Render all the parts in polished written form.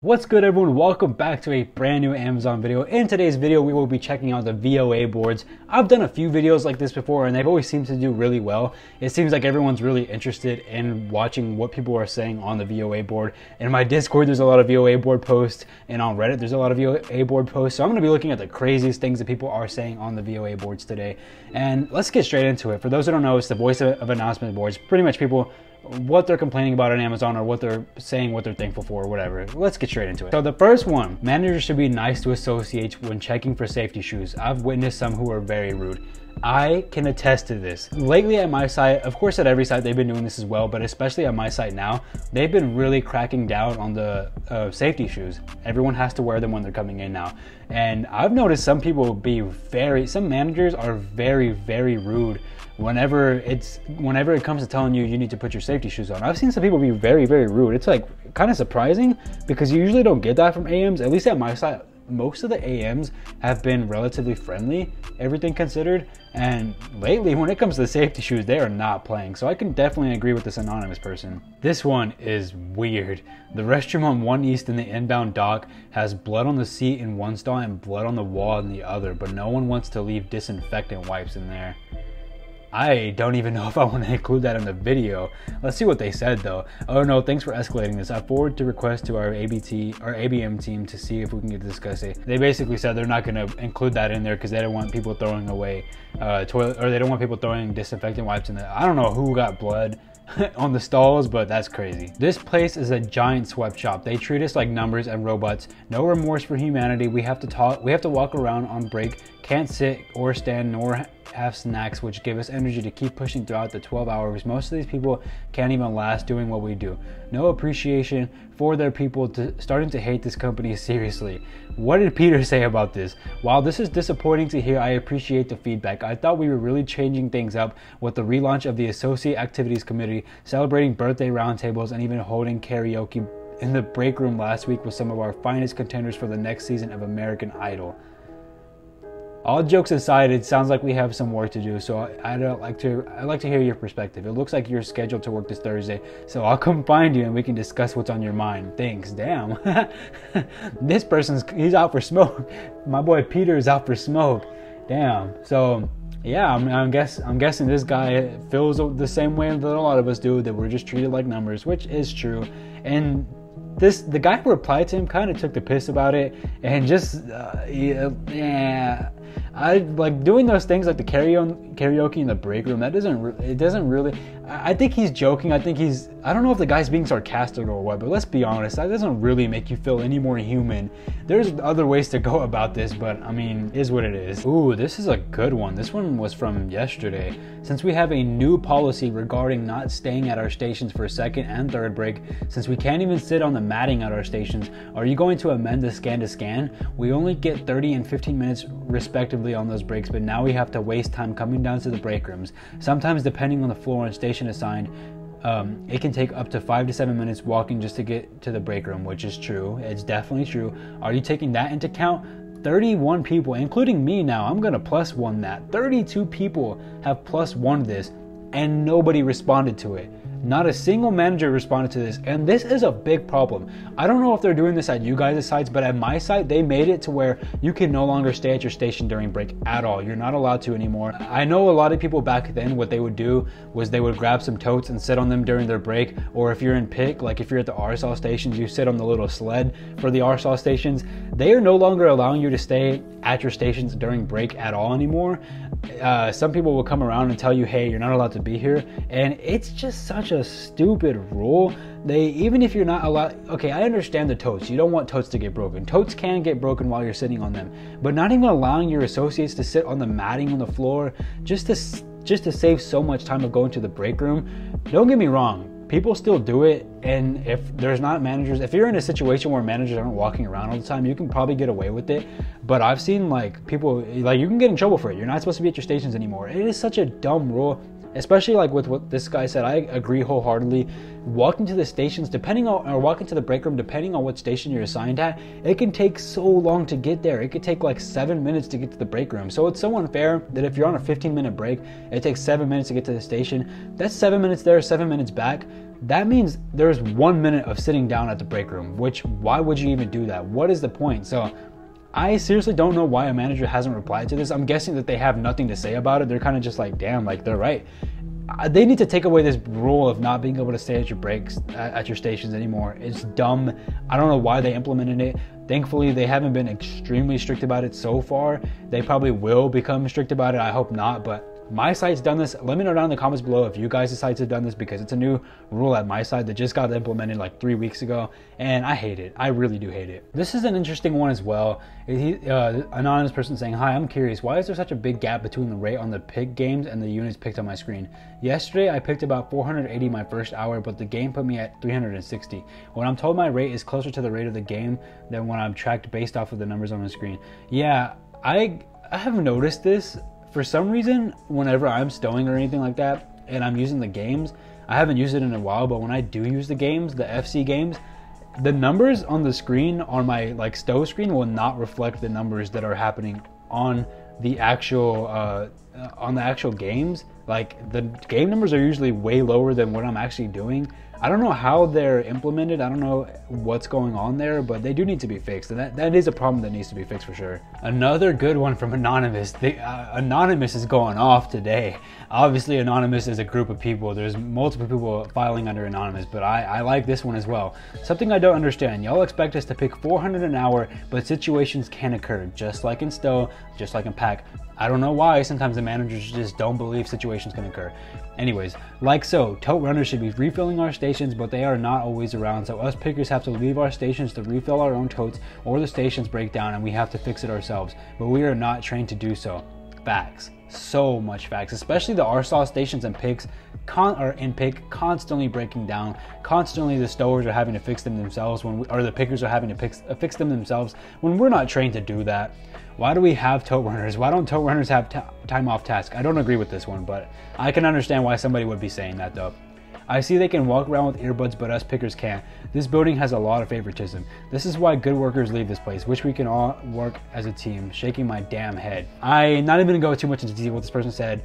What's good, everyone? Welcome back to a brand new Amazon video. In today's video, we will be checking out the VOA boards. I've done a few videos like this before and they've always seemed to do really well. It seems like everyone's really interested in watching what people are saying on the VOA board. In my Discord, there's a lot of VOA board posts, and on Reddit, there's a lot of VOA board posts. So I'm going to be looking at the craziest things that people are saying on the VOA boards today. And let's get straight into it. For those who don't know, it's the voice of announcement boards. Pretty much people, what they're complaining about on Amazon, or what they're saying, what they're thankful for, or whatever. Let's get straight into it. So the first one, managers should be nice to associates when checking for safety shoes. I've witnessed some who are very rude. I can attest to this. Lately at my site, of course at every site they've been doing this as well, but especially at my site now, they've been really cracking down on the safety shoes. Everyone has to wear them when they're coming in now. And I've noticed some people some managers are very, very rude whenever it comes to telling you need to put your safety shoes on. I've seen some people be very, very rude. It's like kind of surprising because you usually don't get that from AMs. At least at my site, most of the AMs have been relatively friendly, everything considered. And lately, when it comes to the safety shoes, they are not playing. So I can definitely agree with this anonymous person. This one is weird. The restroom on 1 East in the inbound dock has blood on the seat in one stall and blood on the wall in the other, but no one wants to leave disinfectant wipes in there. I don't even know if I want to include that in the video. Let's see what they said though. Oh no, thanks for escalating this. I forwarded the request to our ABM team to see if we can get to discuss it. They basically said they're not going to include that in there because they don't want people throwing away toilet, or they don't want people throwing disinfectant wipes in there. I don't know who got blood on the stalls, but that's crazy. This place is a giant sweatshop. They treat us like numbers and robots. No remorse for humanity. We have to walk around on break, can't sit or stand nor have snacks, which give us energy to keep pushing throughout the 12 hours. Most of these people can't even last doing what we do. No appreciation for their people, starting to hate this company seriously. What did Peter say about this? While this is disappointing to hear, I appreciate the feedback. I thought we were really changing things up with the relaunch of the Associate Activities Committee, celebrating birthday roundtables, and even holding karaoke in the break room last week with some of our finest contenders for the next season of American Idol. All jokes aside, it sounds like we have some work to do, so I'd like to hear your perspective. It looks like you're scheduled to work this Thursday, so I'll come find you and we can discuss what's on your mind. Thanks. Damn. This he's out for smoke. My boy Peter is out for smoke. The So yeah, I'm guessing this guy feels the same way that a lot of us do, that we're just treated like numbers, which is true. And the guy who replied to him kind of took the piss about it, and just I like doing those things like the karaoke in the break room. It doesn't really. I think he's joking. I don't know if the guy's being sarcastic or what, but let's be honest, that doesn't really make you feel any more human. There's other ways to go about this, but I mean, it is what it is. Ooh, this is a good one. This one was from yesterday. Since we have a new policy regarding not staying at our stations for second and third break, since we can't even sit on the matting at our stations, are you going to amend the scan to scan? We only get 30 and 15 minutes respectively on those breaks, but now we have to waste time coming down to the break rooms. Sometimes, depending on the floor and station assigned, it can take up to 5 to 7 minutes walking just to get to the break room, which is true. It's definitely true. Are you taking that into account? 31 people, including me now, I'm gonna +1 that. 32 people have +1 this, and nobody responded to it. Not a single manager responded to this, and this is a big problem. I don't know if they're doing this at you guys' sites, but at my site, they made it to where you can no longer stay at your station during break at all. You're not allowed to anymore. I know a lot of people back then, what they would do was they would grab some totes and sit on them during their break, or if you're in pick, like if you're at the RSL stations, you sit on the little sled for the RSL stations. They are no longer allowing you to stay at your stations during break at all anymore. Some people will come around and tell you, hey, you're not allowed to be here, and it's just such a stupid rule. Even if you're not allowed, okay, I understand the totes. You don't want totes to get broken. Totes can get broken while you're sitting on them, but not even allowing your associates to sit on the matting on the floor just to save so much time of going to the break room. Don't get me wrong, people still do it, and if there's not managers, if you're in a situation where managers aren't walking around all the time, you can probably get away with it. But I've seen like people, like, you can get in trouble for it. You're not supposed to be at your stations anymore. It is such a dumb rule. especially like with what this guy said. I agree wholeheartedly. Walking to the stations, depending on, or walking to the break room, depending on what station you're assigned at, it can take so long to get there. It could take like 7 minutes to get to the break room. So it's so unfair that if you're on a 15-minute break, it takes 7 minutes to get to the station. That's 7 minutes there, 7 minutes back. That means there's 1 minute of sitting down at the break room, which why would you even do that? What is the point? So I seriously don't know why a manager hasn't replied to this. I'm guessing that they have nothing to say about it. They're kind of just like, damn, like they're right. They need to take away this rule of not being able to stay at your breaks at your stations anymore. It's dumb. I don't know why they implemented it. Thankfully, they haven't been extremely strict about it so far. They probably will become strict about it. I hope not, but my site's done this. Let me know down in the comments below if you guys' sites have done this, because it's a new rule at my site that just got implemented like 3 weeks ago, and I hate it. I really do hate it. This is an interesting one as well. Anonymous person saying, hi, I'm curious, why is there such a big gap between the rate on the pick games and the units picked on my screen? Yesterday, I picked about 480 my first hour, but the game put me at 360. When I'm told my rate is closer to the rate of the game than when I'm tracked based off of the numbers on the screen. Yeah, I have noticed this. For some reason, whenever I'm stowing or anything like that, and I'm using the games, I haven't used it in a while, but when I do use the games, the FC games, the numbers on the screen, on my like stow screen, will not reflect the numbers that are happening on the actual games. Like the game numbers are usually way lower than what I'm actually doing. I don't know how they're implemented. I don't know what's going on there, but they do need to be fixed. And that is a problem that needs to be fixed for sure. Another good one from Anonymous. Anonymous is going off today. Obviously, Anonymous is a group of people. There's multiple people filing under Anonymous, but I like this one as well. Something I don't understand. Y'all expect us to pick 400 an hour, but situations can occur, just like in stow, just like in pack. I don't know why. Sometimes the managers just don't believe situations can occur. Anyways, like so, tote runners should be refilling our stations, but they are not always around, so us pickers have to leave our stations to refill our own totes, or the stations break down and we have to fix it ourselves, but we are not trained to do so. Facts. So much facts, especially the RSAW stations and picks pick constantly breaking down. Constantly the stowers are having to fix them themselves, or the pickers are having to fix them themselves when we're not trained to do that. Why do we have tote runners? Why don't tote runners have time off task? I don't agree with this one, but I can understand why somebody would be saying that though. I see they can walk around with earbuds, but us pickers can't. This building has a lot of favoritism. This is why good workers leave this place. Wish we can all work as a team. Shaking my damn head. I'm not even gonna go too much into detail what this person said.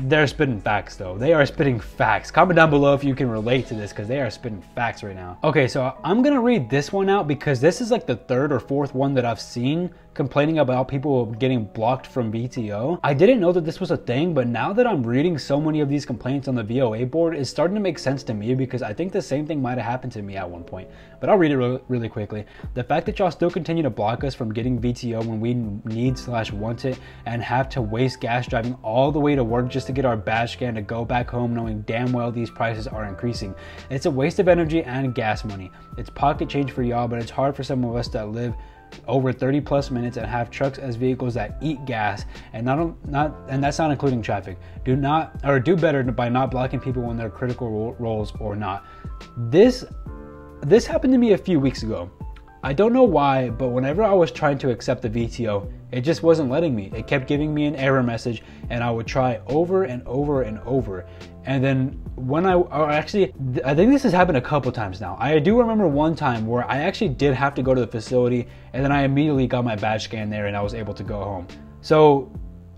They're spitting facts though. They are spitting facts. Comment down below if you can relate to this, because they are spitting facts right now. Okay, so I'm gonna read this one out because this is like the third or fourth one that I've seen complaining about people getting blocked from VTO. I didn't know that this was a thing, but now that I'm reading so many of these complaints on the VOA board, it's starting to make sense to me, because I think the same thing might have happened to me at one point. But I'll read it really quickly. The fact that y'all still continue to block us from getting VTO when we need/want it, and have to waste gas driving all the way to work just to get our badge scan to go back home, knowing damn well these prices are increasing. It's a waste of energy and gas money. It's pocket change for y'all, but it's hard for some of us that live over 30 plus minutes and have trucks as vehicles that eat gas, and that's not including traffic. Do better by not blocking people when they're critical roles or not. This happened to me a few weeks ago. I don't know why, but whenever I was trying to accept the VTO, it just wasn't letting me. It kept giving me an error message, and I would try over and over and over. And then I think this has happened a couple times now. I do remember one time where I actually did have to go to the facility, and then I immediately got my badge scan there and I was able to go home. So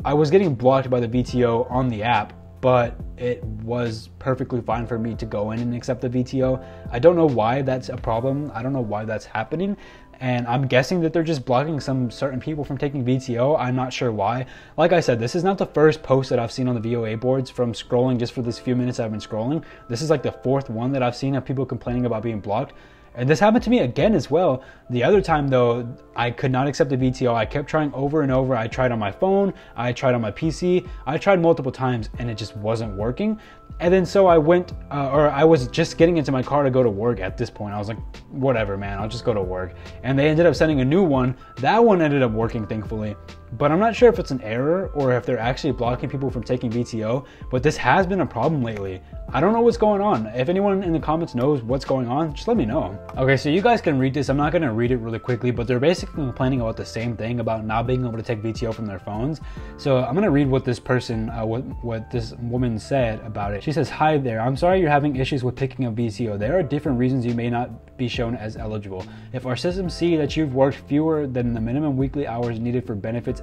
I was getting blocked by the VTO on the app, but it was perfectly fine for me to go in and accept the VTO. I don't know why that's a problem. I don't know why that's happening. And I'm guessing that they're just blocking some certain people from taking VTO. I'm not sure why. Like I said, this is not the first post that I've seen on the VOA boards from scrolling just for this few minutes I've been scrolling. This is like the fourth one that I've seen of people complaining about being blocked. And this happened to me again as well. The other time though, I could not accept the VTO. I kept trying over and over. I tried on my phone, I tried on my PC, I tried multiple times, and it just wasn't working. And then so I went, I was just getting into my car to go to work at this point. I was like, whatever, man, I'll just go to work. And they ended up sending a new one. That one ended up working, thankfully. But I'm not sure if it's an error or if they're actually blocking people from taking VTO, but this has been a problem lately. I don't know what's going on. If anyone in the comments knows what's going on, just let me know. Okay, so you guys can read this. I'm not going to read it really quickly, but they're basically complaining about the same thing, about not being able to take VTO from their phones. So I'm going to read what this person, what this woman said about it. She says, "Hi there, I'm sorry you're having issues with picking up VTO. There are different reasons you may not be shown as eligible. If our systems see that you've worked fewer than the minimum weekly hours needed for benefits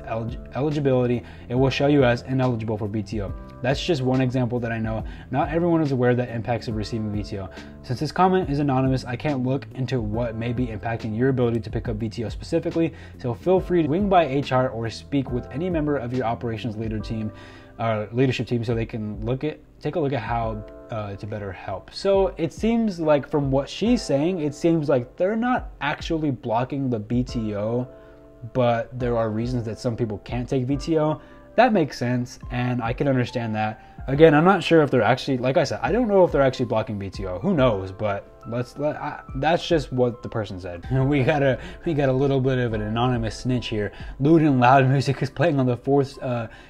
eligibility, it will show you as ineligible for VTO. That's just one example that I know. Not everyone is aware of the impacts of receiving VTO. Since this comment is anonymous, I can't look into what may be impacting your ability to pick up VTO specifically, so feel free to swing by HR or speak with any member of your operations leadership team so they can take a look at how to better help." So it seems like, from what she's saying, it seems like they're not actually blocking the VTO, but there are reasons that some people can't take VTO. That makes sense, and I can understand that. Again, I'm not sure if they're actually, like I said, I don't know if they're actually blocking VTO. Who knows? But that's just what the person said. We got a little bit of an anonymous snitch here. Lewd and loud music is playing on the 4th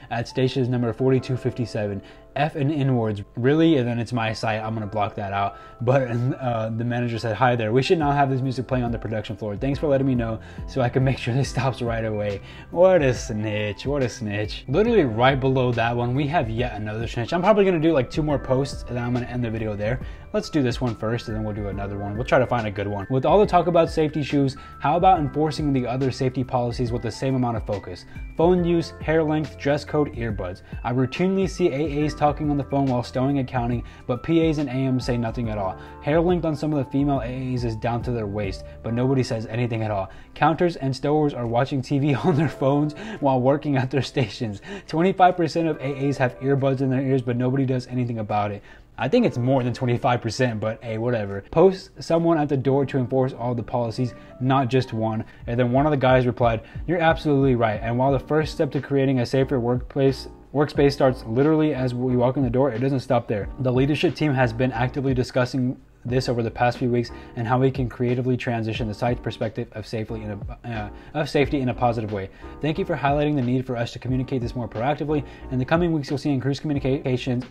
at stations number 4257. F and N words, really? And then it's my site. I'm gonna block that out. But the manager said, "Hi there. We should not have this music playing on the production floor. Thanks for letting me know so I can make sure this stops right away." What a snitch! What a snitch! Literally right below that one, we have yet another snitch. I'm probably gonna do like 2 more posts, and then I'm gonna end the video there. Let's do this one first, and then we'll do another one. We'll try to find a good one. With all the talk about safety shoes, how about enforcing the other safety policies with the same amount of focus? Phone use, hair length, dress code, earbuds. I routinely see AAs talking on the phone while stowing and counting, but PAs and AMs say nothing at all. Hair length on some of the female AAs is down to their waist, but nobody says anything at all. Counters and stowers are watching TV on their phones while working at their stations. 25% of AAs have earbuds in their ears, but nobody does anything about it. I think it's more than 25%, but hey, whatever. Post someone at the door to enforce all the policies, not just one. And then one of the guys replied, "You're absolutely right. And while the first step to creating a safer workspace starts literally as we walk in the door, it doesn't stop there. The leadership team has been actively discussing this over the past few weeks and how we can creatively transition the site's perspective of safety in a positive way. Thank you for highlighting the need for us to communicate this more proactively. In the coming weeks, you'll see increased communications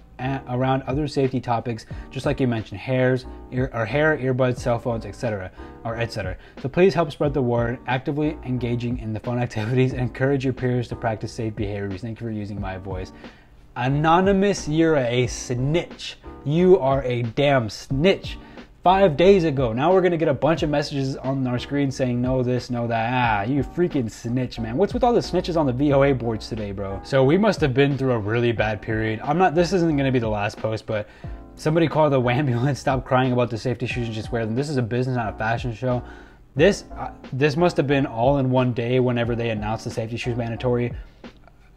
around other safety topics, just like you mentioned, hair, earbuds, cell phones, etc. So please help spread the word, actively engaging in the fun activities, and encourage your peers to practice safe behaviors. Thank you for using my voice." Anonymous, you're a snitch. You are a damn snitch. 5 days ago. Now we're gonna get a bunch of messages on our screen saying no this, no that. You freaking snitch, man. What's with all the snitches on the VOA boards today, bro? So we must have been through a really bad period. This isn't gonna be the last post, but somebody called the ambulance, stop crying about the safety shoes and just wear them. This is a business, not a fashion show. This must have been all in one day whenever they announced the safety shoes mandatory.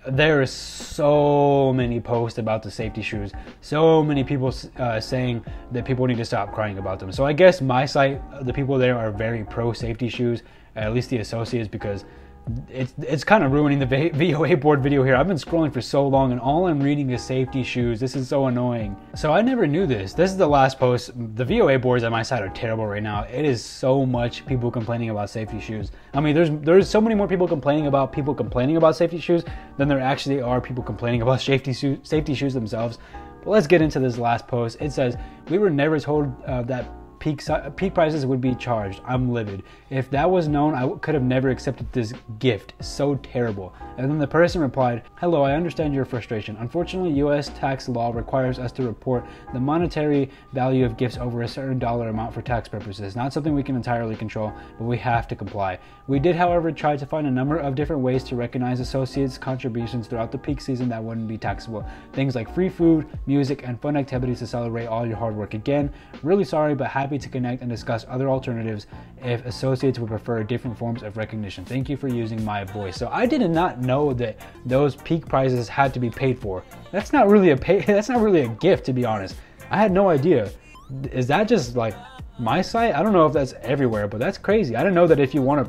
There is so many posts about the safety shoes, so many people saying that people need to stop crying about them. So I guess my site, the people there are very pro safety shoes, at least the associates, because it's kind of ruining the VOA board video here. I've been scrolling for so long and all I'm reading is safety shoes. This is so annoying. So I never knew this. This is the last post. The VOA boards on my site are terrible right now. It is so much people complaining about safety shoes. I mean, there's so many more people complaining about safety shoes than there actually are people complaining about safety shoes themselves. But let's get into this last post. It says, "We were never told that peak prices would be charged. I'm livid. If that was known, I could have never accepted this gift. So terrible." And then the person replied, "Hello, I understand your frustration. Unfortunately, US tax law requires us to report the monetary value of gifts over a certain dollar amount for tax purposes. Not something we can entirely control, but we have to comply. We did, however, try to find a number of different ways to recognize associates' contributions throughout the peak season that wouldn't be taxable. Things like free food, music, and fun activities to celebrate all your hard work. Again, really sorry, but happy to connect and discuss other alternatives if associates would prefer different forms of recognition. Thank you for using my voice." So I did not know that those peak prizes had to be paid for. That's not really a gift, to be honest. I had no idea. Is that just like my site? I don't know if that's everywhere, but that's crazy. I didn't know that if you want a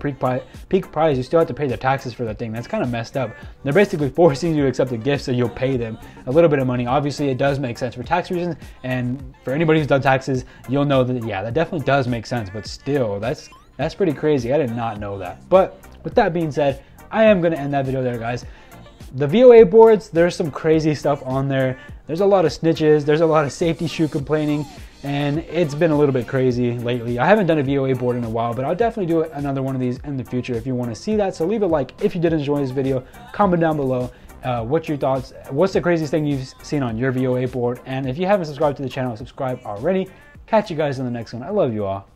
peak prize, you still have to pay the taxes for that thing. That's kind of messed up. They're basically forcing you to accept a gift so you'll pay them a little bit of money. Obviously, it does make sense for tax reasons, and for anybody who's done taxes, you'll know that, yeah, that definitely does make sense, but still, that's pretty crazy. I did not know that. But with that being said, I am going to end that video there, guys. The VOA boards, there's some crazy stuff on there. There's a lot of snitches. There's a lot of safety shoe complaining. and it's been a little bit crazy lately. I haven't done a VOA board in a while, but I'll definitely do another one of these in the future if you want to see that. So leave a like if you did enjoy this video. Comment down below what's your thoughts, what's the craziest thing you've seen on your VOA board, and if you haven't subscribed to the channel, subscribe already. Catch you guys in the next one. I love you all.